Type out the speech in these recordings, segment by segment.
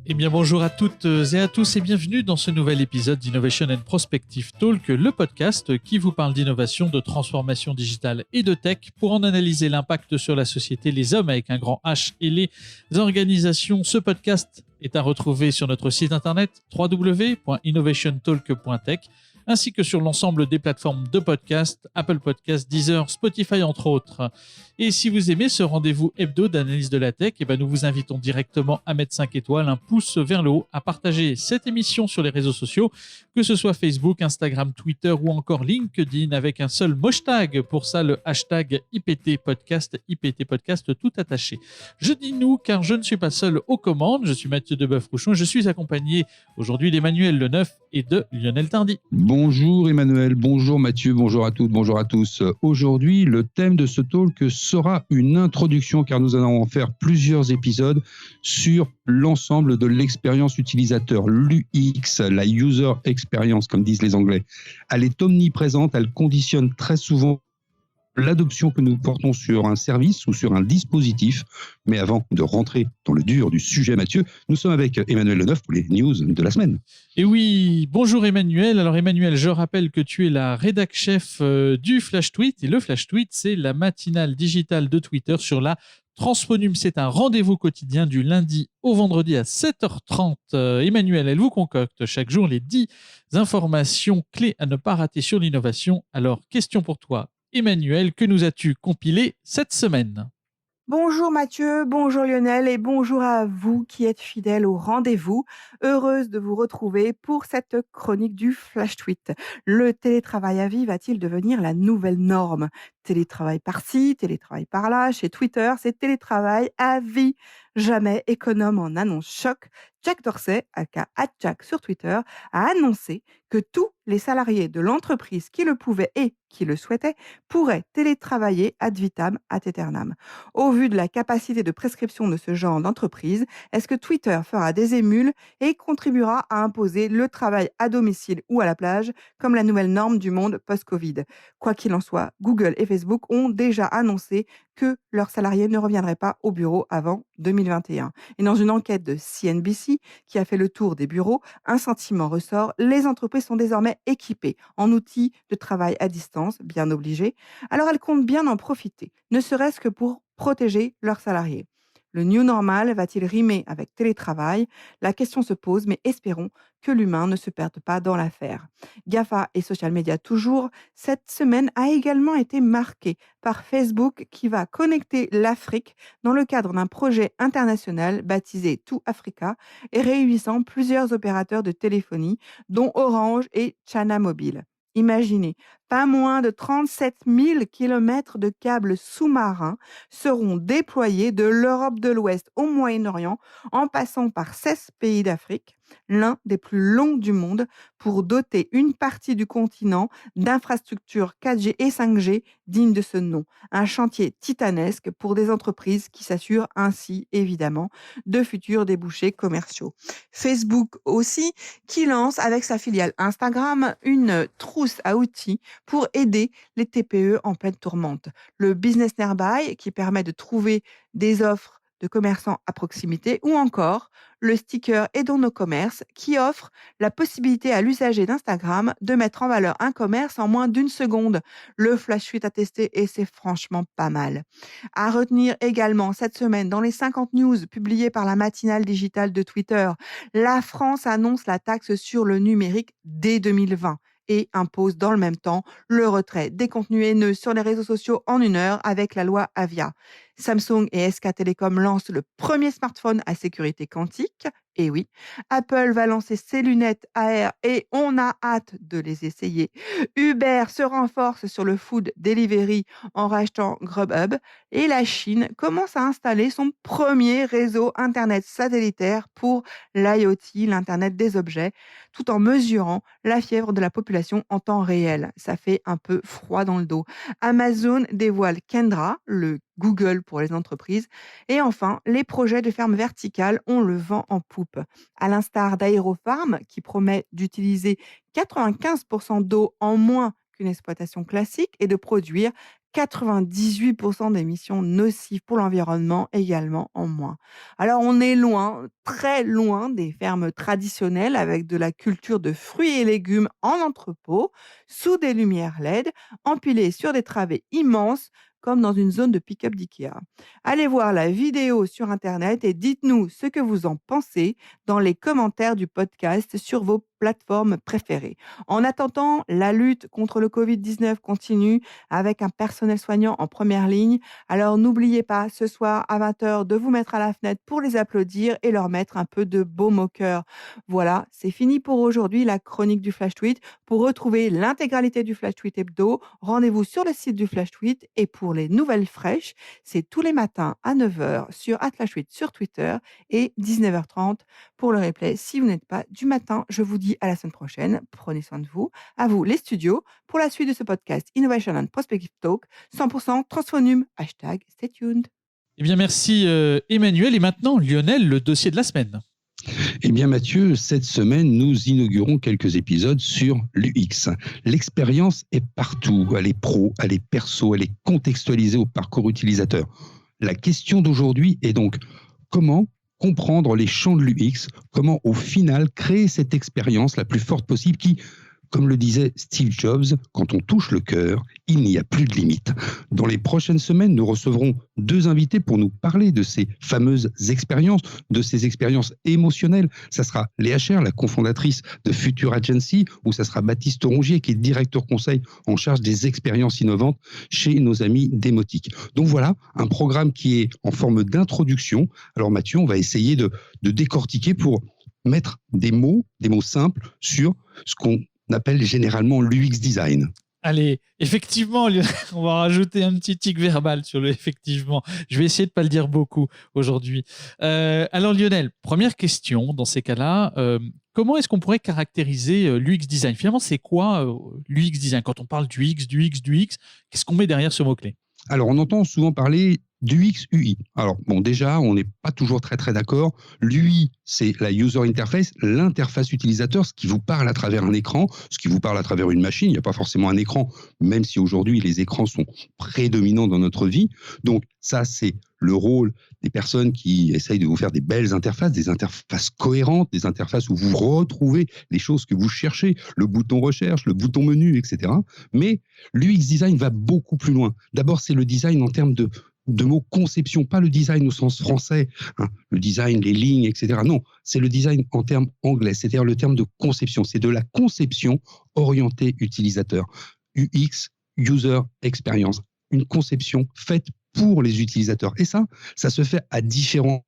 Eh bien bonjour à toutes et à tous et bienvenue dans ce nouvel épisode d'Innovation and Prospective Talk, le podcast qui vous parle d'innovation, de transformation digitale et de tech pour en analyser l'impact sur la société, les hommes avec un grand H et les organisations. Ce podcast est à retrouver sur notre site internet www.innovationtalk.tech ainsi que sur l'ensemble des plateformes de podcast, Apple Podcasts, Deezer, Spotify entre autres. Et si vous aimez ce rendez-vous hebdo d'analyse de la tech, nous vous invitons directement à mettre 5 étoiles, un pouce vers le haut, à partager cette émission sur les réseaux sociaux, que ce soit Facebook, Instagram, Twitter ou encore LinkedIn, avec un seul hashtag, pour ça le hashtag IPT Podcast tout attaché. Je dis nous car je ne suis pas seul aux commandes, je suis Mathieu Deboeuf-Rouchon, je suis accompagné aujourd'hui d'Emmanuel Leneuf et de Lionel Tardy. Bonjour Emmanuel, bonjour Mathieu, bonjour à toutes, bonjour à tous. Aujourd'hui, le thème de ce talk sera une introduction car nous allons en faire plusieurs épisodes sur l'ensemble de l'expérience utilisateur, l'UX, la User Experience comme disent les Anglais. Elle est omniprésente, elle conditionne très souvent l'adoption que nous portons sur un service ou sur un dispositif. Mais avant de rentrer dans le dur du sujet, Mathieu, nous sommes avec Emmanuel Leneuf pour les news de la semaine. Et oui, bonjour Emmanuel. Alors Emmanuel, je rappelle que tu es la rédac chef du Flash Tweet. Et le Flash Tweet, c'est la matinale digitale de Twitter sur la Transponum. C'est un rendez-vous quotidien du lundi au vendredi à 7h30. Emmanuel, elle vous concocte chaque jour les 10 informations clés à ne pas rater sur l'innovation. Alors, question pour toi, Emmanuel, que nous as-tu compilé cette semaine ? Bonjour Mathieu, bonjour Lionel et bonjour à vous qui êtes fidèles au rendez-vous. Heureuse de vous retrouver pour cette chronique du Flash Tweet. Le télétravail à vie va-t-il devenir la nouvelle norme ? Télétravail par-ci, télétravail par-là. Chez Twitter, c'est télétravail à vie. Jamais économe en annonce choc. Jack Dorsey, aka @Jack sur Twitter, a annoncé que tous les salariés de l'entreprise qui le pouvaient et qui le souhaitaient pourraient télétravailler ad vitam aeternam. Au vu de la capacité de prescription de ce genre d'entreprise, est-ce que Twitter fera des émules et contribuera à imposer le travail à domicile ou à la plage comme la nouvelle norme du monde post-Covid ? Quoi qu'il en soit, Google et Facebook ont déjà annoncé que leurs salariés ne reviendraient pas au bureau avant 2021. Et dans une enquête de CNBC qui a fait le tour des bureaux, un sentiment ressort, les entreprises sont désormais équipées en outils de travail à distance, bien obligés, alors elles comptent bien en profiter, ne serait-ce que pour protéger leurs salariés. Le new normal va-t-il rimer avec télétravail ? La question se pose, mais espérons que l'humain ne se perde pas dans l'affaire. GAFA et social media toujours, cette semaine a également été marquée par Facebook qui va connecter l'Afrique dans le cadre d'un projet international baptisé To Africa et réunissant plusieurs opérateurs de téléphonie, dont Orange et Chana Mobile. Imaginez, pas moins de 37 000 kilomètres de câbles sous-marins seront déployés de l'Europe de l'Ouest au Moyen-Orient en passant par 16 pays d'Afrique, l'un des plus longs du monde, pour doter une partie du continent d'infrastructures 4G et 5G dignes de ce nom. Un chantier titanesque pour des entreprises qui s'assurent ainsi, évidemment, de futurs débouchés commerciaux. Facebook aussi, qui lance avec sa filiale Instagram une trousse à outils pour aider les TPE en pleine tourmente. Le Business Nearby, qui permet de trouver des offres de commerçants à proximité, ou encore le sticker Aidons nos commerces, qui offre la possibilité à l'usager d'Instagram de mettre en valeur un commerce en moins d'une seconde. Le Flash Tweet a testé et c'est franchement pas mal. À retenir également cette semaine dans les 50 news publiées par la matinale digitale de Twitter, la France annonce la taxe sur le numérique dès 2020 et impose dans le même temps le retrait des contenus haineux sur les réseaux sociaux en 1 heure avec la loi Avia. Samsung et SK Telecom lancent le premier smartphone à sécurité quantique. Et oui, Apple va lancer ses lunettes AR et on a hâte de les essayer. Uber se renforce sur le food delivery en rachetant Grubhub et la Chine commence à installer son premier réseau Internet satellitaire pour l'IoT, l'Internet des objets, tout en mesurant la fièvre de la population en temps réel. Ça fait un peu froid dans le dos. Amazon dévoile Kendra, le Google pour les entreprises. Et enfin, les projets de ferme verticale ont le vent en poupe. À l'instar d'Aérofarm, qui promet d'utiliser 95% d'eau en moins qu'une exploitation classique et de produire 98% d'émissions nocives pour l'environnement également en moins. Alors on est loin, très loin des fermes traditionnelles avec de la culture de fruits et légumes en entrepôt, sous des lumières LED, empilées sur des travées immenses comme dans une zone de pick-up d'IKEA. Allez voir la vidéo sur Internet et dites-nous ce que vous en pensez dans les commentaires du podcast sur vos plateformes préférées. En attendant, la lutte contre le Covid-19 continue avec un personnel soignant en première ligne. Alors n'oubliez pas ce soir à 20h de vous mettre à la fenêtre pour les applaudir et leur mettre un peu de baume au cœur. Voilà, c'est fini pour aujourd'hui, la chronique du Flash Tweet. Pour retrouver l'intégralité du Flash Tweet hebdo, rendez-vous sur le site du Flash Tweet. Et pour les nouvelles fraîches, c'est tous les matins à 9h sur @FlashTweet sur Twitter et 19h30 pour le replay. Si vous n'êtes pas du matin, je vous dis à la semaine prochaine. Prenez soin de vous. À vous les studios pour la suite de ce podcast Innovation and Prospective Talk 100% Transphonium. #Stay tuned. Eh bien, merci Emmanuel. Et maintenant, Lionel, le dossier de la semaine. Eh bien Mathieu, cette semaine, nous inaugurons quelques épisodes sur l'UX. L'expérience est partout, elle est pro, elle est perso, elle est contextualisée au parcours utilisateur. La question d'aujourd'hui est donc comment comprendre les champs de l'UX, comment au final créer cette expérience la plus forte possible qui, comme le disait Steve Jobs, quand on touche le cœur, il n'y a plus de limite. Dans les prochaines semaines, nous recevrons 2 invités pour nous parler de ces fameuses expériences, de ces expériences émotionnelles. Ça sera Léa Cher, la cofondatrice de Future Agency, ou ça sera Baptiste Rongier, qui est directeur conseil en charge des expériences innovantes chez nos amis d'Emotic. Donc voilà, un programme qui est en forme d'introduction. Alors Mathieu, on va essayer de décortiquer pour mettre des mots simples sur ce qu'on appelle généralement l'UX design. Allez, effectivement, Lionel, on va rajouter un petit tic verbal sur le effectivement. Je vais essayer de ne pas le dire beaucoup aujourd'hui. Alors Lionel, première question dans ces cas-là, comment est-ce qu'on pourrait caractériser l'UX design? Finalement, c'est quoi l'UX design? Quand on parle du X, qu'est-ce qu'on met derrière ce mot-clé? Alors, on entend souvent parler d'UX UI. Alors, bon, déjà, on n'est pas toujours très d'accord. L'UI, c'est la user interface, l'interface utilisateur, ce qui vous parle à travers un écran, ce qui vous parle à travers une machine. Il n'y a pas forcément un écran, même si aujourd'hui, les écrans sont prédominants dans notre vie. Donc, ça, c'est le rôle des personnes qui essayent de vous faire des belles interfaces, des interfaces cohérentes, des interfaces où vous retrouvez les choses que vous cherchez, le bouton recherche, le bouton menu, etc. Mais l'UX design va beaucoup plus loin. D'abord, c'est le design en termes de mots conception, pas le design au sens français, hein, le design, les lignes, etc. Non, c'est le design en termes anglais, c'est-à-dire le terme de conception. C'est de la conception orientée utilisateur. UX, User Experience. Une conception faite pour les utilisateurs. Et ça se fait à différents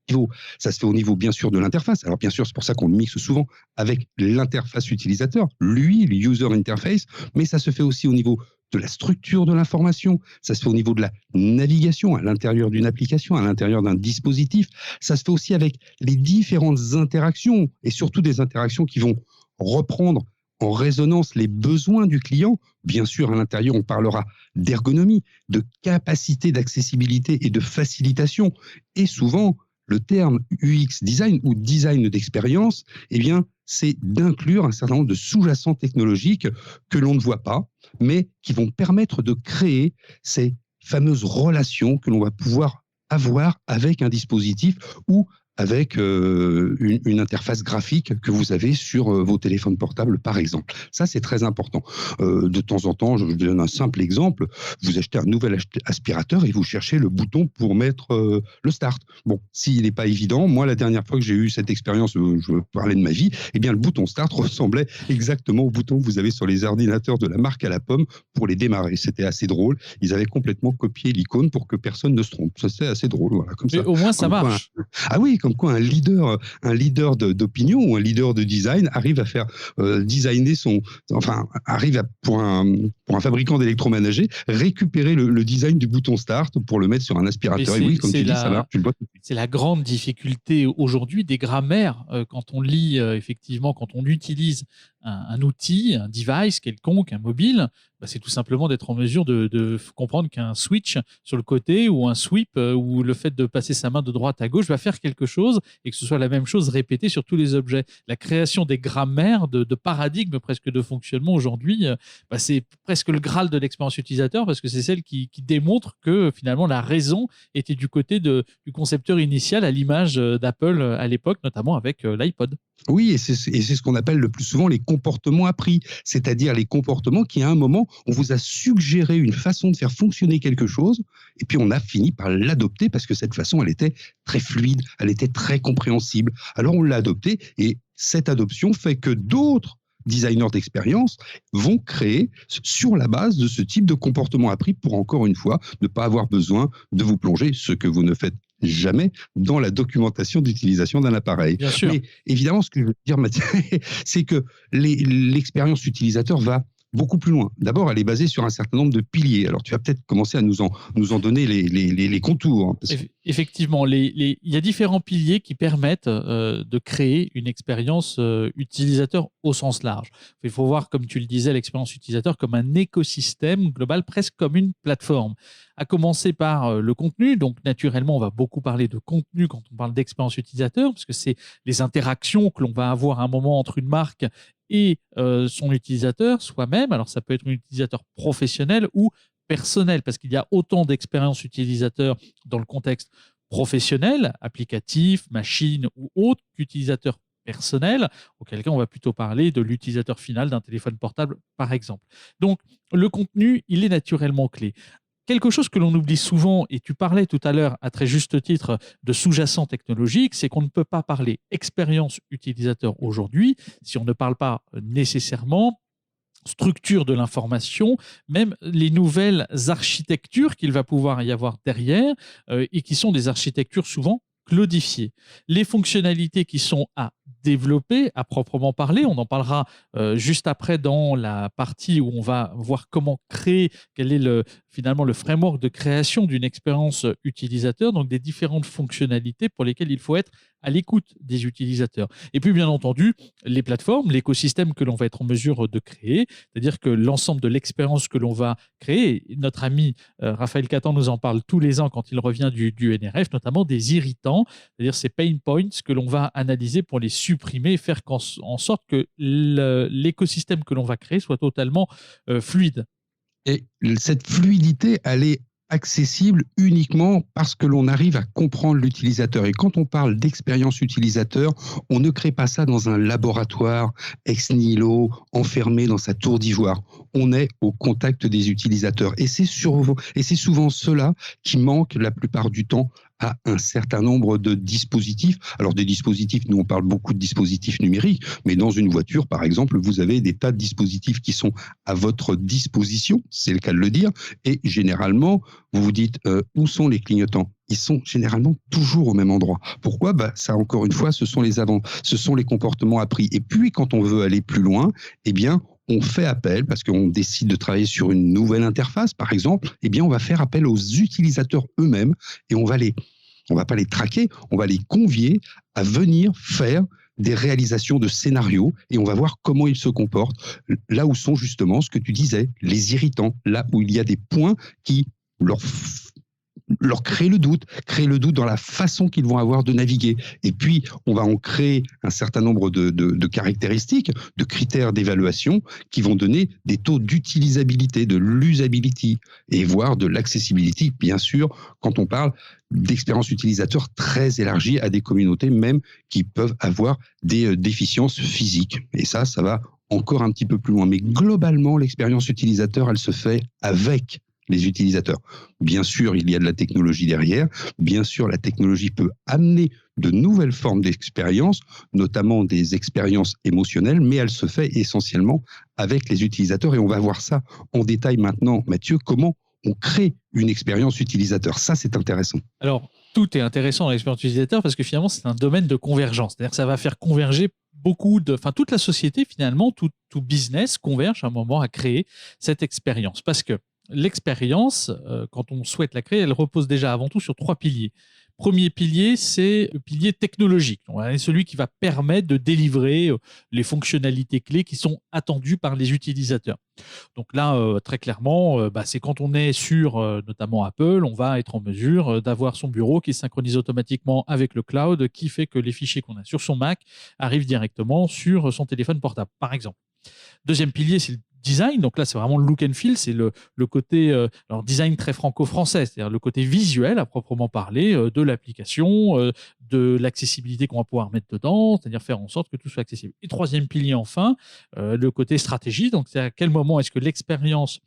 niveaux. Ça se fait au niveau, bien sûr, de l'interface. Alors, bien sûr, c'est pour ça qu'on le mixe souvent avec l'interface utilisateur, l'UI, le User Interface, mais ça se fait aussi au niveau de la structure de l'information, ça se fait au niveau de la navigation à l'intérieur d'une application, à l'intérieur d'un dispositif, ça se fait aussi avec les différentes interactions, et surtout des interactions qui vont reprendre en résonance les besoins du client. Bien sûr, à l'intérieur, on parlera d'ergonomie, de capacité d'accessibilité et de facilitation. Et souvent, le terme UX design ou design d'expérience, eh bien, c'est d'inclure un certain nombre de sous-jacents technologiques que l'on ne voit pas, mais qui vont permettre de créer ces fameuses relations que l'on va pouvoir avoir avec un dispositif ou avec une interface graphique que vous avez sur vos téléphones portables, par exemple. Ça, c'est très important. De temps en temps, je vous donne un simple exemple. Vous achetez un nouvel aspirateur et vous cherchez le bouton pour mettre le start. Bon, s'il n'est pas évident, moi, la dernière fois que j'ai eu cette expérience, je parlais de ma vie, eh bien, le bouton start ressemblait exactement au bouton que vous avez sur les ordinateurs de la marque à la pomme pour les démarrer. C'était assez drôle. Ils avaient complètement copié l'icône pour que personne ne se trompe. Ça, c'est assez drôle. Voilà, comme ça. Mais au moins, ça marche. Ah oui, comme quoi un leader d'opinion ou un leader de design arrive à faire designer pour un fabricant d'électroménager, récupérer le design du bouton start pour le mettre sur un aspirateur. Et oui, comme tu dis, ça marche. C'est la grande difficulté aujourd'hui des grammaires quand on lit, effectivement, quand on utilise un outil, un device quelconque, un mobile, C'est tout simplement d'être en mesure de comprendre qu'un switch sur le côté ou un sweep ou le fait de passer sa main de droite à gauche va faire quelque chose et que ce soit la même chose répétée sur tous les objets. La création des grammaires, de paradigmes presque de fonctionnement aujourd'hui, c'est presque le graal de l'expérience utilisateur parce que c'est celle qui démontre que finalement la raison était du côté du concepteur initial à l'image d'Apple à l'époque, notamment avec l'iPod. Oui, et c'est ce qu'on appelle le plus souvent les comportements appris, c'est-à-dire les comportements qui, à un moment, on vous a suggéré une façon de faire fonctionner quelque chose, et puis on a fini par l'adopter parce que cette façon, elle était très fluide, elle était très compréhensible. Alors on l'a adoptée, et cette adoption fait que d'autres designers d'expérience vont créer sur la base de ce type de comportement appris pour, encore une fois, ne pas avoir besoin de vous plonger, ce que vous ne faites jamais, dans la documentation d'utilisation d'un appareil. Bien sûr. Mais évidemment, ce que je veux dire, Mathieu, c'est que l'expérience utilisateur va beaucoup plus loin. D'abord, elle est basée sur un certain nombre de piliers. Alors, tu vas peut-être commencer à nous en donner les contours. Hein, Effectivement, il y a différents piliers qui permettent de créer une expérience utilisateur au sens large. Il faut voir, comme tu le disais, l'expérience utilisateur comme un écosystème global, presque comme une plateforme. À commencer par le contenu. Donc, naturellement, on va beaucoup parler de contenu quand on parle d'expérience utilisateur, parce que c'est les interactions que l'on va avoir à un moment entre une marque et son utilisateur soi-même. Alors, ça peut être un utilisateur professionnel ou personnel, parce qu'il y a autant d'expériences utilisateurs dans le contexte professionnel, applicatif, machine ou autre, qu'utilisateur personnel, auquel cas on va plutôt parler de l'utilisateur final d'un téléphone portable, par exemple. Donc, le contenu, il est naturellement clé. Quelque chose que l'on oublie souvent, et tu parlais tout à l'heure à très juste titre de sous-jacent technologique, c'est qu'on ne peut pas parler expérience utilisateur aujourd'hui si on ne parle pas nécessairement structure de l'information, même les nouvelles architectures qu'il va pouvoir y avoir derrière et qui sont des architectures souvent cloudifiées. Les fonctionnalités qui sont à développer à proprement parler, on en parlera juste après dans la partie où on va voir comment créer, quel est finalement le framework de création d'une expérience utilisateur, donc des différentes fonctionnalités pour lesquelles il faut être à l'écoute des utilisateurs. Et puis bien entendu, les plateformes, l'écosystème que l'on va être en mesure de créer, c'est-à-dire que l'ensemble de l'expérience que l'on va créer, notre ami Raphaël Catan nous en parle tous les ans quand il revient du NRF, notamment des irritants, c'est-à-dire ces pain points que l'on va analyser pour les supprimer, faire en sorte que l'écosystème que l'on va créer soit totalement fluide. Et cette fluidité, elle est accessible uniquement parce que l'on arrive à comprendre l'utilisateur. Et quand on parle d'expérience utilisateur, on ne crée pas ça dans un laboratoire ex nihilo, enfermé dans sa tour d'ivoire. On est au contact des utilisateurs. Et c'est souvent cela qui manque la plupart du temps à un certain nombre de dispositifs. Alors des dispositifs, nous on parle beaucoup de dispositifs numériques, mais dans une voiture par exemple, vous avez des tas de dispositifs qui sont à votre disposition, c'est le cas de le dire, et généralement, vous vous dites où sont les clignotants ? Ils sont généralement toujours au même endroit. Pourquoi ? Ça, encore une fois, ce sont les comportements appris. Et puis, quand on veut aller plus loin, eh bien, on fait appel, parce qu'on décide de travailler sur une nouvelle interface, par exemple, eh bien, on va faire appel aux utilisateurs eux-mêmes et on va pas les traquer, on va les convier à venir faire des réalisations de scénarios et on va voir comment ils se comportent, là où sont justement ce que tu disais, les irritants, là où il y a des points qui leur créer le doute dans la façon qu'ils vont avoir de naviguer. Et puis, on va en créer un certain nombre de caractéristiques, de critères d'évaluation qui vont donner des taux d'utilisabilité, de l'usability et voire de l'accessibility, bien sûr, quand on parle d'expérience utilisateur très élargie à des communautés même qui peuvent avoir des déficiences physiques. Et ça va encore un petit peu plus loin. Mais globalement, l'expérience utilisateur, elle se fait avec les utilisateurs. Bien sûr, il y a de la technologie derrière. Bien sûr, la technologie peut amener de nouvelles formes d'expérience, notamment des expériences émotionnelles, mais elle se fait essentiellement avec les utilisateurs. Et on va voir ça en détail maintenant, Mathieu, comment on crée une expérience utilisateur. Ça, c'est intéressant. Alors, tout est intéressant dans l'expérience utilisateur parce que finalement, c'est un domaine de convergence. C'est-à-dire que ça va faire converger toute la société, finalement, tout business converge à un moment à créer cette expérience. Parce que l'expérience, quand on souhaite la créer, elle repose déjà avant tout sur 3 piliers. Premier pilier, c'est le pilier technologique. C'est celui qui va permettre de délivrer les fonctionnalités clés qui sont attendues par les utilisateurs. Donc là, très clairement, c'est quand on est sur notamment Apple, on va être en mesure d'avoir son bureau qui synchronise automatiquement avec le cloud, qui fait que les fichiers qu'on a sur son Mac arrivent directement sur son téléphone portable, par exemple. Deuxième pilier, c'est le design. Donc là, c'est vraiment le look and feel, c'est le côté alors design très franco-français, c'est-à-dire le côté visuel à proprement parler de l'application, de l'accessibilité qu'on va pouvoir mettre dedans, c'est-à-dire faire en sorte que tout soit accessible. Et troisième pilier, enfin, le côté stratégie. Donc, c'est à quel moment est-ce que l'expérience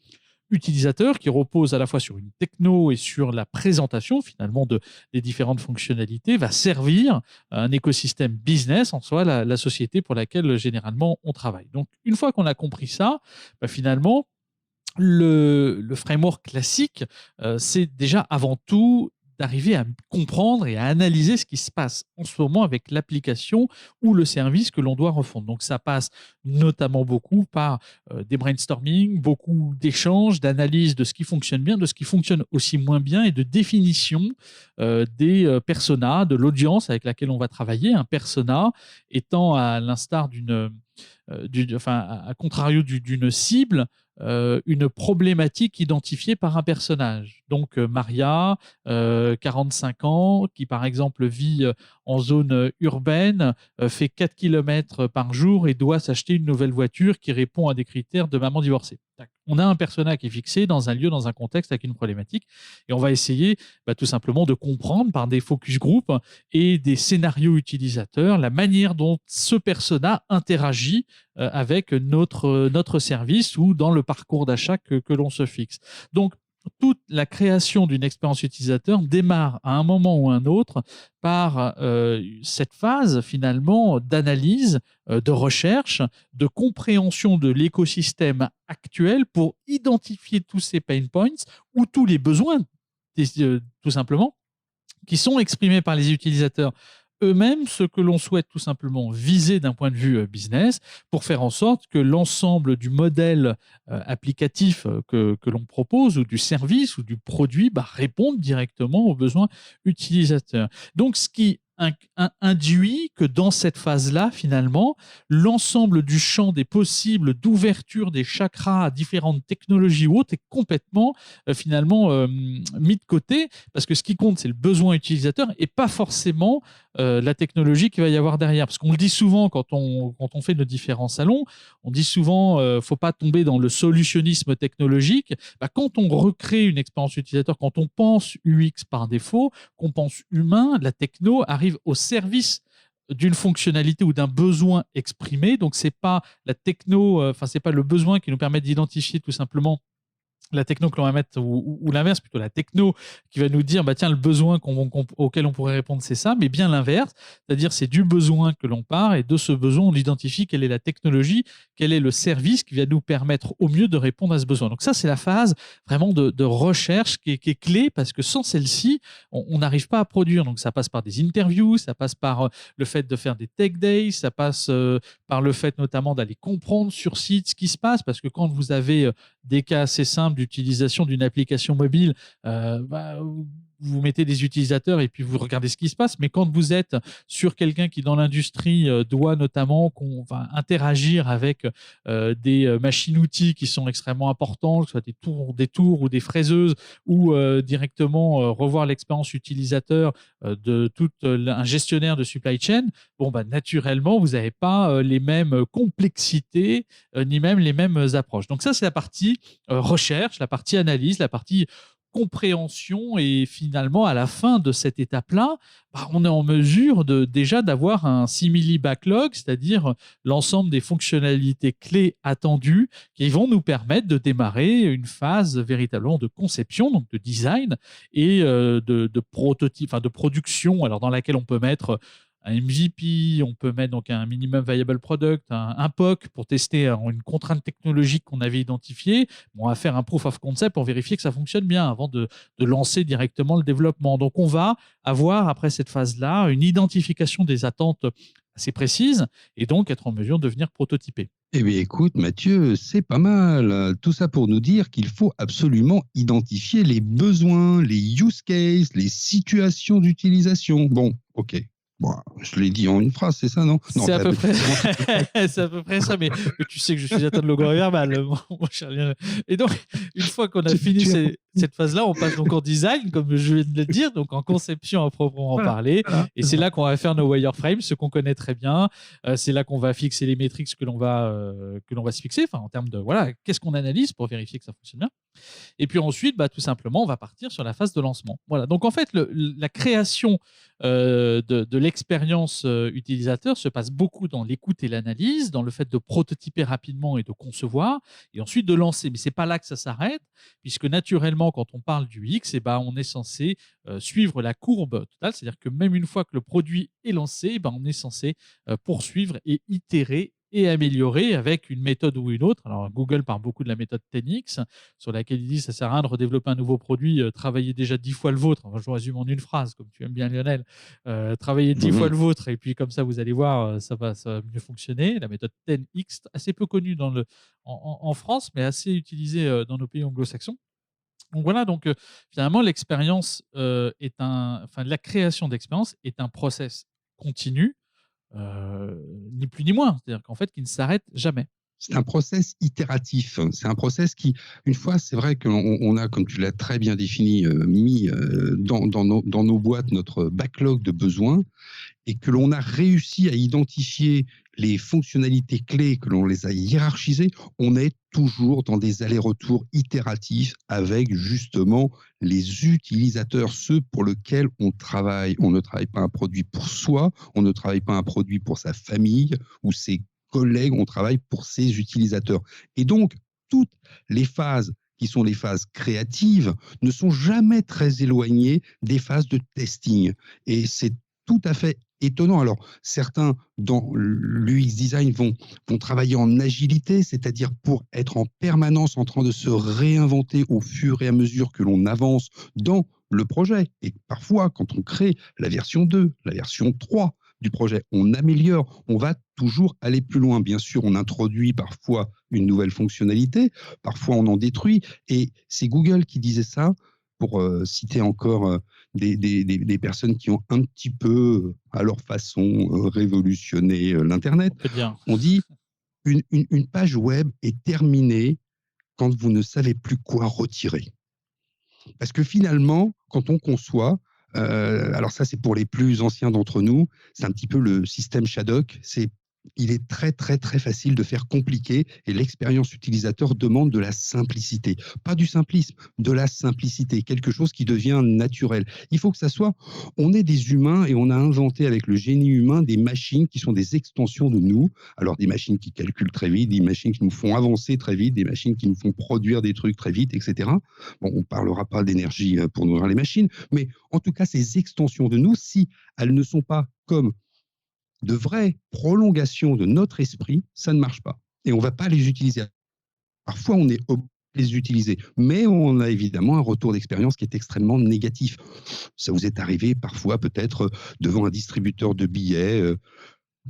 utilisateur, qui repose à la fois sur une techno et sur la présentation finalement des différentes fonctionnalités, va servir à un écosystème business, en soi la société pour laquelle généralement on travaille. Donc une fois qu'on a compris ça, finalement le framework classique, c'est déjà avant tout d'arriver à comprendre et à analyser ce qui se passe en ce moment avec l'application ou le service que l'on doit refondre. Donc ça passe notamment beaucoup par des brainstorming, beaucoup d'échanges, d'analyse de ce qui fonctionne bien, de ce qui fonctionne aussi moins bien et de définition des personas, de l'audience avec laquelle on va travailler. Un persona étant à l'instar à contrario d'une cible, une problématique identifiée par un personnage. Donc Maria, 45 ans, qui par exemple vit en zone urbaine, fait 4 km par jour et doit s'acheter une nouvelle voiture qui répond à des critères de maman divorcée. Tac. On a un personnage qui est fixé dans un lieu, dans un contexte avec une problématique, et on va essayer tout simplement de comprendre par des focus group et des scénarios utilisateurs la manière dont ce persona interagit avec notre service ou dans le parcours d'achat que l'on se fixe. Donc, toute la création d'une expérience utilisateur démarre à un moment ou un autre par cette phase finalement d'analyse, de recherche, de compréhension de l'écosystème actuel pour identifier tous ces pain points ou tous les besoins, tout simplement, qui sont exprimés par les utilisateurs eux-mêmes, ce que l'on souhaite tout simplement viser d'un point de vue business, pour faire en sorte que l'ensemble du modèle applicatif que l'on propose, ou du service, ou du produit, réponde directement aux besoins utilisateurs. Donc, ce qui induit que dans cette phase-là, finalement, l'ensemble du champ des possibles d'ouverture des chakras à différentes technologies ou autres est complètement mis de côté, parce que ce qui compte, c'est le besoin utilisateur et pas forcément la technologie qu'il va y avoir derrière. Parce qu'on le dit souvent quand on fait nos différents salons, on dit souvent faut pas tomber dans le solutionnisme technologique. Quand on recrée une expérience utilisateur, quand on pense UX par défaut, qu'on pense humain, la techno arrive au service d'une fonctionnalité ou d'un besoin exprimé. Donc c'est pas la techno, c'est pas le besoin qui nous permet d'identifier tout simplement la techno que l'on va mettre, ou l'inverse, plutôt la techno qui va nous dire tiens, le besoin auquel on pourrait répondre, c'est ça, mais bien l'inverse, c'est-à-dire c'est du besoin que l'on part, et de ce besoin on identifie quelle est la technologie, quel est le service qui va nous permettre au mieux de répondre à ce besoin. Donc ça, c'est la phase vraiment de recherche qui est clé, parce que sans celle-ci on n'arrive pas à produire. Donc ça passe par des interviews, ça passe par le fait de faire des tech days, ça passe par le fait notamment d'aller comprendre sur site ce qui se passe, parce que quand vous avez des cas assez simples d'utilisation d'une application mobile, vous mettez des utilisateurs et puis vous regardez ce qui se passe. Mais quand vous êtes sur quelqu'un qui, dans l'industrie, doit notamment interagir avec des machines-outils qui sont extrêmement importants, que ce soit des tours ou des fraiseuses, ou directement revoir l'expérience utilisateur de tout un gestionnaire de supply chain, naturellement, vous n'avez pas les mêmes complexités ni même les mêmes approches. Donc ça, c'est la partie recherche, la partie analyse, la partie compréhension, et finalement à la fin de cette étape-là, on est en mesure déjà d'avoir un simili backlog, c'est-à-dire l'ensemble des fonctionnalités clés attendues qui vont nous permettre de démarrer une phase véritablement de conception, donc de design, et de prototype, de production, alors dans laquelle on peut mettre un MVP, on peut mettre donc un minimum viable product, un POC pour tester une contrainte technologique qu'on avait identifiée. On va faire un proof of concept pour vérifier que ça fonctionne bien avant de lancer directement le développement. Donc on va avoir, après cette phase-là, une identification des attentes assez précises, et donc être en mesure de venir prototyper. Eh bien, écoute, Mathieu, c'est pas mal. Tout ça pour nous dire qu'il faut absolument identifier les besoins, les use cases, les situations d'utilisation. Bon, ok. Bon, je l'ai dit en une phrase, c'est ça, non? Non, C'est à peu près, c'est à peu près ça, mais tu sais que je suis atteint de longueur verbal, mon cher Lionel. Et donc, une fois qu'on a fini cette phase-là, on passe donc en design, comme je viens de le dire, donc en conception à proprement Voilà, parler. voilà, Et c'est c'est ça. là qu'on va faire nos wireframes, ce qu'on connaît très bien. C'est là qu'on va fixer les métriques que l'on va se fixer, enfin en termes de voilà, qu'est-ce qu'on analyse pour vérifier que ça fonctionne bien. Et puis ensuite, tout simplement, on va partir sur la phase de lancement. Voilà. Donc en fait, la création de l'expérience utilisateur se passe beaucoup dans l'écoute et l'analyse, dans le fait de prototyper rapidement et de concevoir, et ensuite de lancer. Mais c'est pas là que ça s'arrête, puisque naturellement, quand on parle du X, on est censé suivre la courbe totale, c'est-à-dire que même une fois que le produit est lancé, on est censé poursuivre et itérer et améliorer avec une méthode ou une autre. Alors Google parle beaucoup de la méthode 10X, sur laquelle il dit ça sert à rien de redévelopper un nouveau produit, travailler déjà 10 fois le vôtre. Enfin, je vous résume en une phrase, comme tu aimes bien Lionel. Travailler 10 fois Mhm. le vôtre, et puis comme ça, vous allez voir, ça va mieux fonctionner. La méthode 10X, assez peu connue en France, mais assez utilisée dans nos pays anglo-saxons. Donc voilà, finalement, la création d'expérience est un process continu, ni plus ni moins. C'est-à-dire qu'en fait, qui ne s'arrête jamais. C'est un process itératif. C'est un process qui, une fois, c'est vrai qu'on a, comme tu l'as très bien défini, mis dans nos boîtes notre backlog de besoins et que l'on a réussi à identifier les fonctionnalités clés, que l'on les a hiérarchisées, on est toujours dans des allers-retours itératifs avec justement les utilisateurs, ceux pour lesquels on travaille. On ne travaille pas un produit pour soi, on ne travaille pas un produit pour sa famille ou ses collègues, on travaille pour ses utilisateurs. Et donc, toutes les phases qui sont les phases créatives ne sont jamais très éloignées des phases de testing. Et c'est tout à fait étonnant. Alors, certains dans l'UX design vont travailler en agilité, c'est-à-dire pour être en permanence en train de se réinventer au fur et à mesure que l'on avance dans le projet. Et parfois, quand on crée la version 2, la version 3 du projet, on améliore, on va toujours aller plus loin. Bien sûr, on introduit parfois une nouvelle fonctionnalité, parfois on en détruit. Et c'est Google qui disait ça, pour citer encore des personnes qui ont un petit peu, à leur façon, révolutionné l'Internet. On peut dire. On dit une page web est terminée quand vous ne savez plus quoi retirer. Parce que finalement, quand on conçoit, alors ça c'est pour les plus anciens d'entre nous, c'est un petit peu le système Shadok, il est très très très facile de faire compliqué et l'expérience utilisateur demande de la simplicité. Pas du simplisme, de la simplicité, quelque chose qui devient naturel. Il faut que ça soit, on est des humains et on a inventé avec le génie humain des machines qui sont des extensions de nous. Alors des machines qui calculent très vite, des machines qui nous font avancer très vite, des machines qui nous font produire des trucs très vite, etc. Bon, on ne parlera pas d'énergie pour nourrir les machines, mais en tout cas, ces extensions de nous, si elles ne sont pas comme de vraies prolongations de notre esprit, ça ne marche pas. Et on ne va pas les utiliser. Parfois, on est obligé de les utiliser, mais on a évidemment un retour d'expérience qui est extrêmement négatif. Ça vous est arrivé parfois peut-être devant un distributeur de billets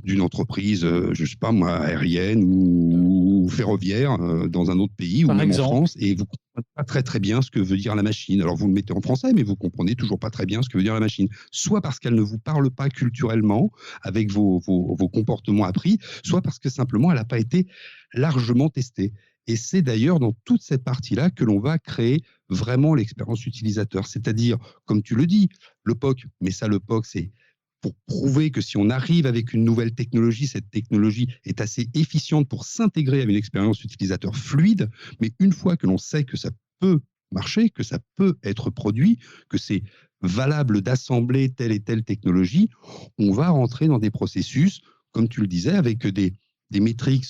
d'une entreprise, je ne sais pas moi, aérienne ou ferroviaire dans un autre pays ou Par même en exemple, France, et vous ne comprenez pas très très bien ce que veut dire la machine. Alors vous le mettez en français, mais vous comprenez toujours pas très bien ce que veut dire la machine. Soit parce qu'elle ne vous parle pas culturellement avec vos comportements appris, soit parce que simplement elle n'a pas été largement testée. Et c'est d'ailleurs dans toute cette partie-là que l'on va créer vraiment l'expérience utilisateur. C'est-à-dire, comme tu le dis, le POC, mais ça le POC, c'est pour prouver que si on arrive avec une nouvelle technologie, cette technologie est assez efficiente pour s'intégrer à une expérience utilisateur fluide, mais une fois que l'on sait que ça peut marcher, que ça peut être produit, que c'est valable d'assembler telle et telle technologie, on va rentrer dans des processus, comme tu le disais, avec des métriques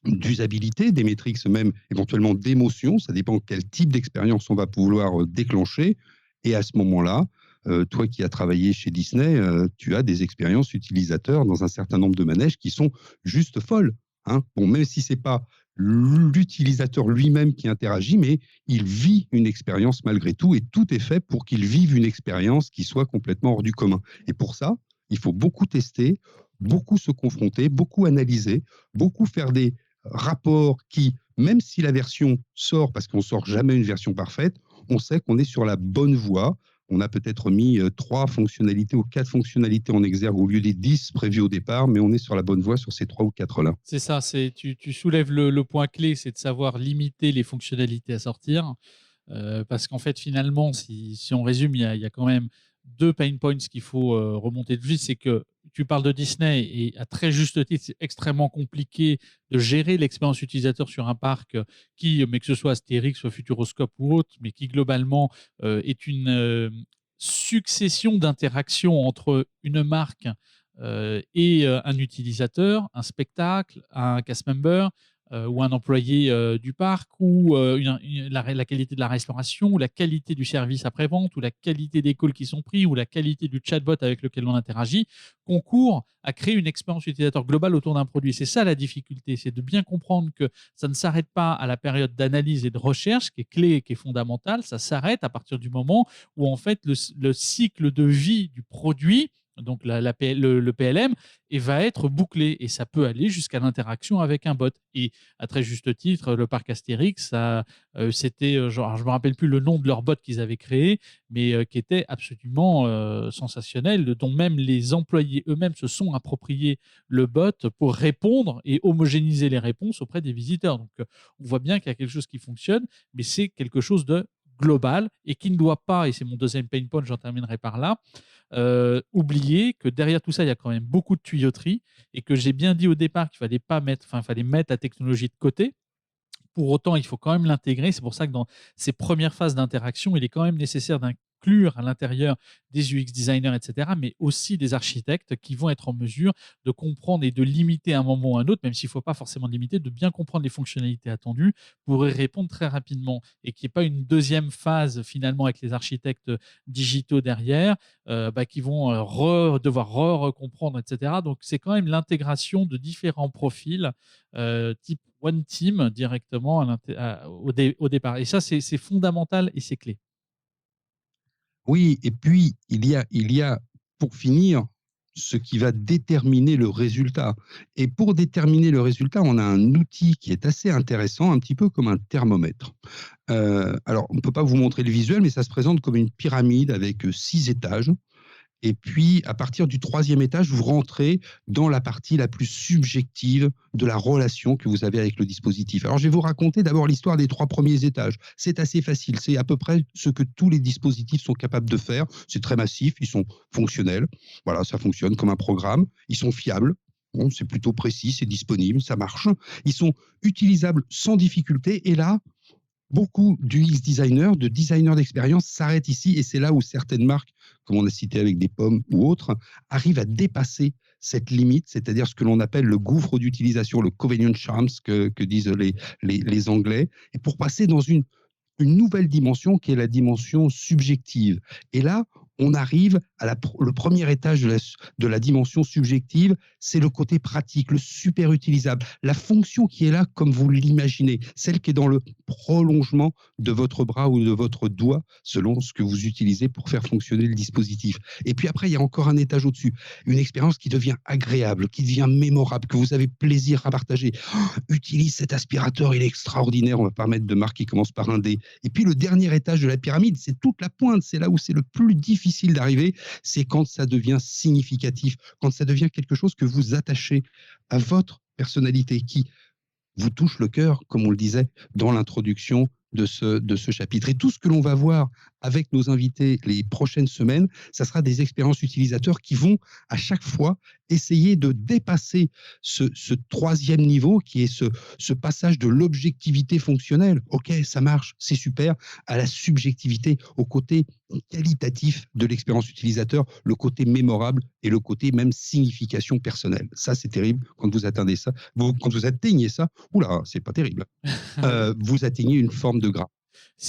d'usabilité, des métriques même éventuellement d'émotion, ça dépend quel type d'expérience on va pouvoir déclencher, et à ce moment-là, toi qui as travaillé chez Disney, tu as des expériences utilisateurs dans un certain nombre de manèges qui sont juste folles. Hein. Bon, même si ce n'est pas l'utilisateur lui-même qui interagit, mais il vit une expérience malgré tout, et tout est fait pour qu'il vive une expérience qui soit complètement hors du commun. Et pour ça, il faut beaucoup tester, beaucoup se confronter, beaucoup analyser, beaucoup faire des rapports qui, même si la version sort, parce qu'on sort jamais une version parfaite, on sait qu'on est sur la bonne voie. On a peut-être mis 3 fonctionnalités ou 4 fonctionnalités en exergue au lieu des 10 prévues au départ, mais on est sur la bonne voie sur ces 3 ou 4-là. C'est ça, tu soulèves le point clé, c'est de savoir limiter les fonctionnalités à sortir. Parce qu'en fait, finalement, si on résume, il y a quand même deux pain points qu'il faut remonter de vite. C'est que tu parles de Disney et à très juste titre, c'est extrêmement compliqué de gérer l'expérience utilisateur sur un parc qui, mais que ce soit Astérix, soit Futuroscope ou autre, mais qui globalement est une succession d'interactions entre une marque et un utilisateur, un spectacle, un cast member ou un employé du parc, ou la qualité de la restauration, ou la qualité du service après-vente, ou la qualité des calls qui sont pris, ou la qualité du chatbot avec lequel on interagit, concourt à créer une expérience utilisateur globale autour d'un produit. C'est ça la difficulté, c'est de bien comprendre que ça ne s'arrête pas à la période d'analyse et de recherche, qui est clé et qui est fondamentale, ça s'arrête à partir du moment où en fait le cycle de vie du produit, donc le PLM, et va être bouclé. Et ça peut aller jusqu'à l'interaction avec un bot. Et à très juste titre, le parc Astérix, c'était, genre, je ne me rappelle plus le nom de leur bot qu'ils avaient créé, mais qui était absolument sensationnel, dont même les employés eux-mêmes se sont appropriés le bot pour répondre et homogénéiser les réponses auprès des visiteurs. Donc, on voit bien qu'il y a quelque chose qui fonctionne, mais c'est quelque chose de global et qui ne doit pas, et c'est mon deuxième pain point, j'en terminerai par là, oublier que derrière tout ça, il y a quand même beaucoup de tuyauterie, et que j'ai bien dit au départ qu'il fallait pas mettre, enfin, fallait mettre la technologie de côté. Pour autant, il faut quand même l'intégrer. C'est pour ça que dans ces premières phases d'interaction, il est quand même nécessaire d'inclure à l'intérieur des UX designers, etc., mais aussi des architectes qui vont être en mesure de comprendre et de limiter à un moment ou à un autre, même s'il ne faut pas forcément limiter, de bien comprendre les fonctionnalités attendues pour y répondre très rapidement, et qu'il n'y ait pas une deuxième phase finalement avec les architectes digitaux derrière qui vont devoir recomprendre, etc. Donc, c'est quand même l'intégration de différents profils type One Team directement au départ. Et ça, c'est fondamental et c'est clé. Oui, et puis il y a, pour finir, ce qui va déterminer le résultat. Et pour déterminer le résultat, on a un outil qui est assez intéressant, un petit peu comme un thermomètre. Alors, on ne peut pas vous montrer le visuel, mais ça se présente comme une pyramide avec 6 étages. Et puis, à partir du 3e étage, vous rentrez dans la partie la plus subjective de la relation que vous avez avec le dispositif. Alors, je vais vous raconter d'abord l'histoire des 3 premiers étages. C'est assez facile, c'est à peu près ce que tous les dispositifs sont capables de faire. C'est très massif, ils sont fonctionnels. Voilà, ça fonctionne comme un programme. Ils sont fiables. Bon, c'est plutôt précis, c'est disponible, ça marche. Ils sont utilisables sans difficulté. Et là, beaucoup d'UX designers, de designers d'expérience s'arrêtent ici, et c'est là où certaines marques, comme on a cité avec des pommes ou autres, arrivent à dépasser cette limite, c'est-à-dire ce que l'on appelle le gouffre d'utilisation, le convenience charms que disent les Anglais, et pour passer dans une nouvelle dimension qui est la dimension subjective. Et là, on arrive à le premier étage de la dimension subjective, c'est le côté pratique, le super utilisable, la fonction qui est là comme vous l'imaginez, celle qui est dans le prolongement de votre bras ou de votre doigt, selon ce que vous utilisez pour faire fonctionner le dispositif. Et puis après, il y a encore un étage au-dessus, une expérience qui devient agréable, qui devient mémorable, que vous avez plaisir à partager. Oh, utilise cet aspirateur, il est extraordinaire, on va pas mettre de marque qui commence par un D. Et puis le dernier étage de la pyramide, c'est toute la pointe, c'est là où c'est le plus difficile d'arriver, c'est quand ça devient significatif, quand ça devient quelque chose que vous attachez à votre personnalité, qui vous touche le cœur, comme on le disait dans l'introduction de ce chapitre. Et tout ce que l'on va voir avec nos invités les prochaines semaines, ça sera des expériences utilisateurs qui vont à chaque fois essayer de dépasser ce 3e niveau, qui est ce passage de l'objectivité fonctionnelle. OK, ça marche, c'est super, à la subjectivité, au côté qualitatif de l'expérience utilisateur, le côté mémorable et le côté même signification personnelle. Ça, c'est terrible quand vous atteignez ça. Quand vous atteignez ça, oula, c'est pas terrible. Vous atteignez une forme de gras.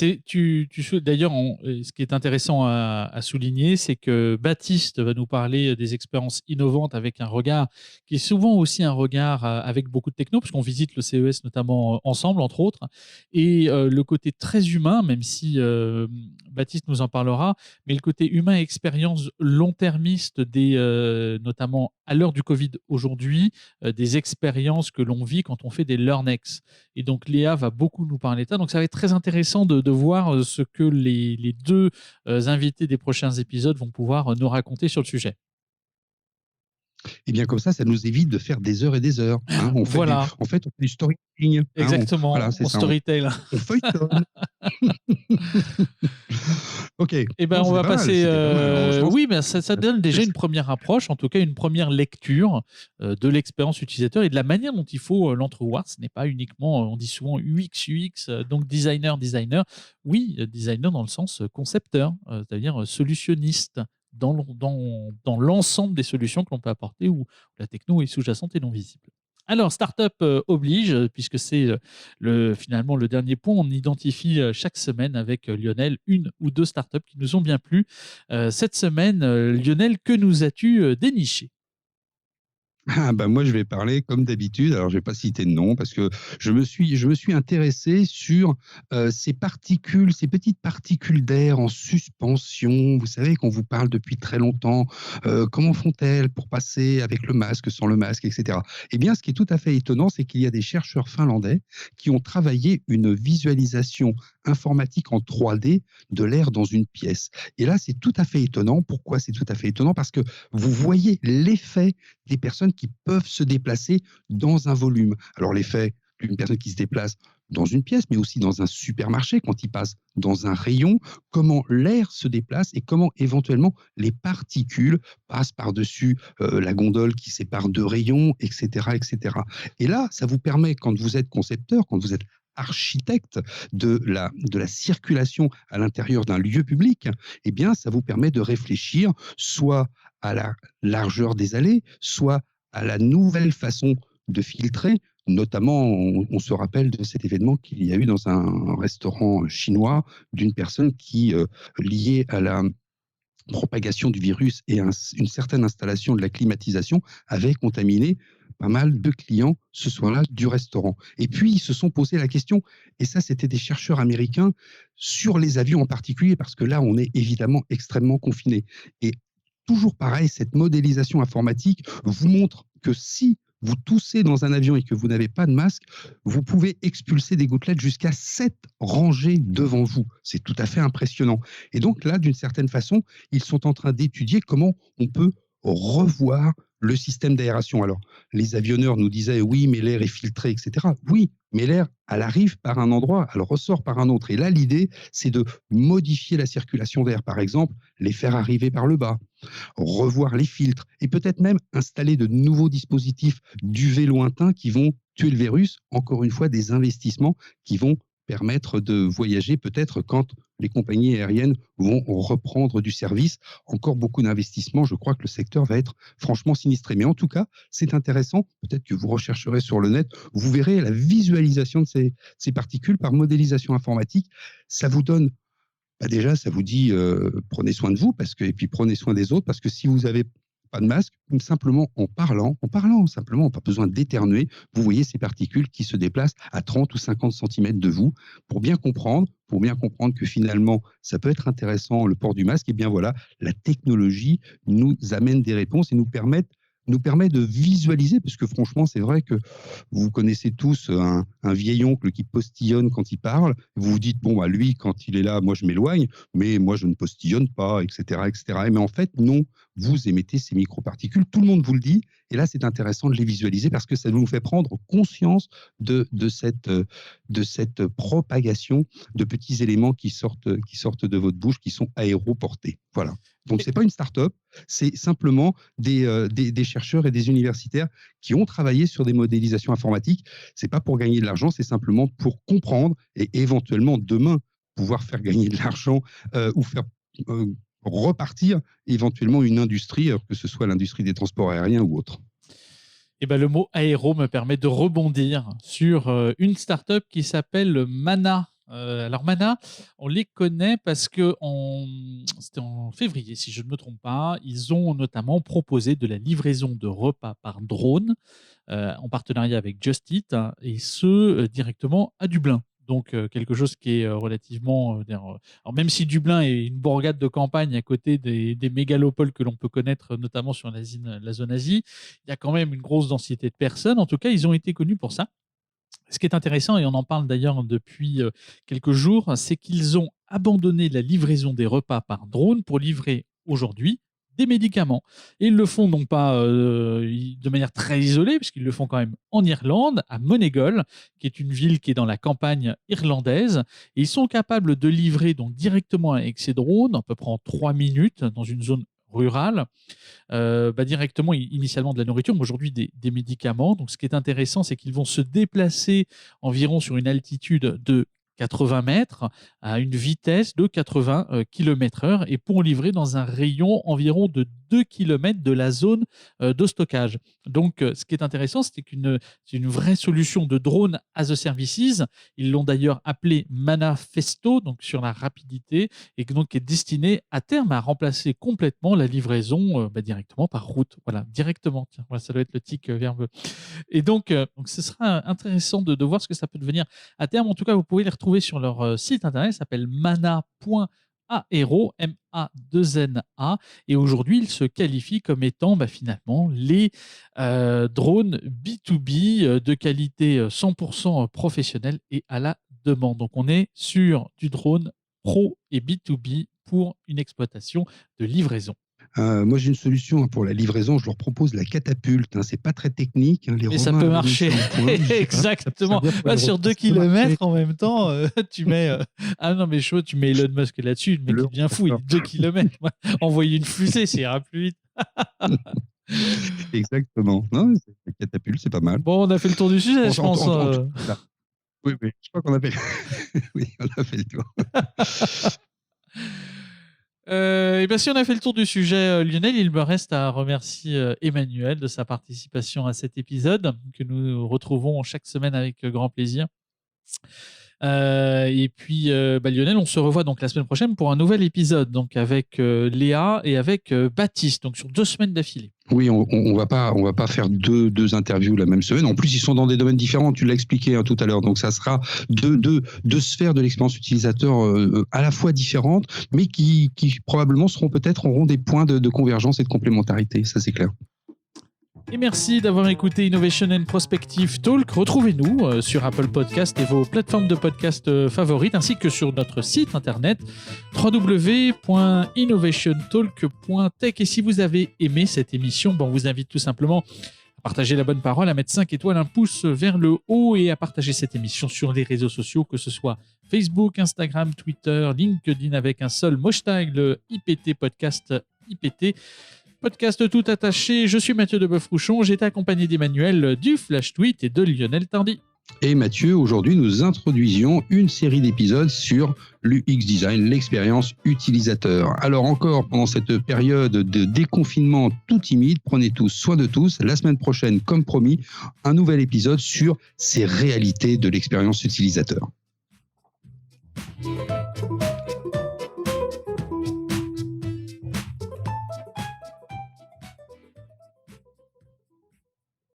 D'ailleurs, ce qui est intéressant à souligner, c'est que Baptiste va nous parler des expériences innovantes avec un regard qui est souvent aussi un regard avec beaucoup de techno, parce qu'on visite le CES notamment ensemble, entre autres, et le côté très humain, même si Baptiste nous en parlera, mais le côté humain et expérience long-termiste notamment à l'heure du Covid aujourd'hui, des expériences que l'on vit quand on fait des Learnex. Et donc Léa va beaucoup nous parler de ça. Donc ça va être très intéressant de voir ce que les deux invités des prochains épisodes vont pouvoir nous raconter sur le sujet. Et bien comme ça nous évite de faire des heures et des heures. Hein. On fait du storytelling. Hein. Exactement, on storytell. On feuilletonne. Ok. Et ben, on va passer. Oui, mais ça donne déjà une première approche, en tout cas une première lecture de l'expérience utilisateur et de la manière dont il faut l'entrevoir. Ce n'est pas uniquement, on dit souvent UX, donc designer. Oui, designer dans le sens concepteur, c'est-à-dire solutionniste dans l'ensemble des solutions que l'on peut apporter où la techno est sous-jacente et non visible. Alors, startup oblige, puisque c'est finalement le dernier point. On identifie chaque semaine avec Lionel une ou deux startups qui nous ont bien plu. Cette semaine, Lionel, que nous as-tu déniché ? Moi, je vais parler comme d'habitude. Alors, je vais pas citer de nom parce que je me suis intéressé sur ces particules, ces petites particules d'air en suspension. Vous savez qu'on vous parle depuis très longtemps. Comment font-elles pour passer avec le masque, sans le masque, etc. Eh bien, ce qui est tout à fait étonnant, c'est qu'il y a des chercheurs finlandais qui ont travaillé une visualisation informatique en 3D de l'air dans une pièce. Et là, c'est tout à fait étonnant. Pourquoi c'est tout à fait étonnant ? Parce que vous voyez l'effet des personnes qui peuvent se déplacer dans un volume. Alors l'effet d'une personne qui se déplace dans une pièce, mais aussi dans un supermarché, quand il passe dans un rayon, comment l'air se déplace et comment éventuellement les particules passent par-dessus la gondole qui sépare deux rayons, etc., etc. Et là, ça vous permet, quand vous êtes concepteur, quand vous êtes architecte de la circulation à l'intérieur d'un lieu public, eh bien, ça vous permet de réfléchir soit à la largeur des allées, soit à la nouvelle façon de filtrer. Notamment, on se rappelle de cet événement qu'il y a eu dans un restaurant chinois d'une personne qui, liée à la propagation du virus et une certaine installation de la climatisation, avait contaminé pas mal de clients ce soir-là du restaurant. Et puis, ils se sont posé la question, et ça, c'était des chercheurs américains, sur les avions en particulier, parce que là, on est évidemment extrêmement confiné. Et toujours pareil, cette modélisation informatique vous montre que si vous toussez dans un avion et que vous n'avez pas de masque, vous pouvez expulser des gouttelettes jusqu'à 7 rangées devant vous. C'est tout à fait impressionnant. Et donc là, d'une certaine façon, ils sont en train d'étudier comment on peut revoir le système d'aération. Alors, les avionneurs nous disaient, oui, mais l'air est filtré, etc. Oui, mais l'air, elle arrive par un endroit, elle ressort par un autre. Et là, l'idée, c'est de modifier la circulation d'air. Par exemple, les faire arriver par le bas, revoir les filtres et peut-être même installer de nouveaux dispositifs d'UV lointains qui vont tuer le virus. Encore une fois, des investissements qui vont permettre de voyager peut-être quand les compagnies aériennes vont reprendre du service. Encore beaucoup d'investissements. Je crois que le secteur va être franchement sinistré. Mais en tout cas, c'est intéressant. Peut-être que vous rechercherez sur le net. Vous verrez la visualisation de ces particules par modélisation informatique. Ça vous donne... déjà, ça vous dit prenez soin de vous et puis prenez soin des autres, parce que si vous n'avez pas de masque, simplement en parlant, simplement, pas besoin d'éternuer, vous voyez ces particules qui se déplacent à 30 ou 50 cm de vous pour bien comprendre que finalement, ça peut être intéressant le port du masque. Et bien voilà, la technologie nous amène des réponses et nous permet de visualiser, parce que franchement, c'est vrai que vous connaissez tous un vieil oncle qui postillonne quand il parle. Vous vous dites, bon, lui, quand il est là, moi, je m'éloigne, mais moi, je ne postillonne pas, etc., etc. Mais en fait, non, vous émettez ces microparticules. Tout le monde vous le dit. Et là, c'est intéressant de les visualiser parce que ça nous fait prendre conscience de cette propagation de petits éléments qui sortent de votre bouche, qui sont aéroportés. Voilà. Donc, ce n'est pas une start-up, c'est simplement des chercheurs et des universitaires qui ont travaillé sur des modélisations informatiques. Ce n'est pas pour gagner de l'argent, c'est simplement pour comprendre et éventuellement demain pouvoir faire gagner de l'argent ou faire repartir éventuellement une industrie, que ce soit l'industrie des transports aériens ou autre. Et le mot aéro me permet de rebondir sur une start-up qui s'appelle Mana. Alors Mana, on les connaît parce que c'était en février, si je ne me trompe pas. Ils ont notamment proposé de la livraison de repas par drone en partenariat avec Just Eat, hein, et ce directement à Dublin. Donc quelque chose qui est relativement... alors même si Dublin est une bourgade de campagne à côté des mégalopoles que l'on peut connaître, notamment sur la zone Asie, il y a quand même une grosse densité de personnes. En tout cas, ils ont été connus pour ça. Ce qui est intéressant, et on en parle d'ailleurs depuis quelques jours, c'est qu'ils ont abandonné la livraison des repas par drone pour livrer aujourd'hui des médicaments. Et ils le font non pas de manière très isolée, puisqu'ils le font quand même en Irlande, à Moneygall, qui est une ville qui est dans la campagne irlandaise. Et ils sont capables de livrer donc directement avec ces drones, à peu près en 3 minutes, dans une zone rurale, directement, initialement de la nourriture, mais aujourd'hui des médicaments. Donc, ce qui est intéressant, c'est qu'ils vont se déplacer environ sur une altitude de 80 mètres à une vitesse de 80 km/h et pour livrer dans un rayon environ de 2 km de la zone de stockage. Donc, ce qui est intéressant, c'est une vraie solution de drone as a services. Ils l'ont d'ailleurs appelé Manifesto, donc sur la rapidité, et donc qui est destiné à terme à remplacer complètement la livraison directement par route. Voilà, directement. Tiens, voilà, ça doit être le tic verbeux. Et donc, ce sera intéressant de voir ce que ça peut devenir à terme. En tout cas, vous pouvez les retrouver sur leur site internet, ça s'appelle mana.aero, M-A-2-N-A. Et aujourd'hui, ils se qualifient comme étant finalement les drones B2B de qualité 100% professionnelle et à la demande. Donc, on est sur du drone pro et B2B pour une exploitation de livraison. Moi, j'ai une solution pour la livraison. Je leur propose la catapulte. C'est pas très technique. Les Mais ça peut marcher. Exactement. Sur 2 km en même temps, tu mets. Ah non, mais chaud, tu mets Elon Musk là-dessus. Le mec, il devient fou. Il dit 2 km. Envoyer une fusée, ça ira plus vite. Exactement. Non, la catapulte, c'est pas mal. Bon, on a fait le tour du sujet, je pense. Oui, je crois qu'on a fait. Oui, on a fait le tour. Si on a fait le tour du sujet, Lionel, il me reste à remercier Emmanuel de sa participation à cet épisode que nous retrouvons chaque semaine avec grand plaisir. Lionel, on se revoit donc la semaine prochaine pour un nouvel épisode, donc avec Léa et avec Baptiste, donc sur 2 semaines d'affilée. Oui, on va pas faire deux interviews la même semaine. En plus, ils sont dans des domaines différents. Tu l'as expliqué tout à l'heure. Donc, ça sera deux sphères de l'expérience utilisateur à la fois différentes, mais qui probablement auront des points de convergence et de complémentarité. Ça, c'est clair. Et merci d'avoir écouté Innovation and Prospective Talk. Retrouvez-nous sur Apple Podcast et vos plateformes de podcast favorites, ainsi que sur notre site internet www.innovationtalk.tech. Et si vous avez aimé cette émission, on vous invite tout simplement à partager la bonne parole, à mettre 5 étoiles, un pouce vers le haut et à partager cette émission sur les réseaux sociaux, que ce soit Facebook, Instagram, Twitter, LinkedIn avec un seul hashtag, le IPT Podcast IPT. Podcast tout attaché, je suis Mathieu de Boeuf-Rouchon, j'étais accompagné d'Emmanuel du Flash Tweet et de Lionel Tardy. Et Mathieu, aujourd'hui, nous introduisions une série d'épisodes sur l'UX Design, l'expérience utilisateur. Alors encore, pendant cette période de déconfinement tout timide, prenez tous soin de tous. La semaine prochaine, comme promis, un nouvel épisode sur ces réalités de l'expérience utilisateur.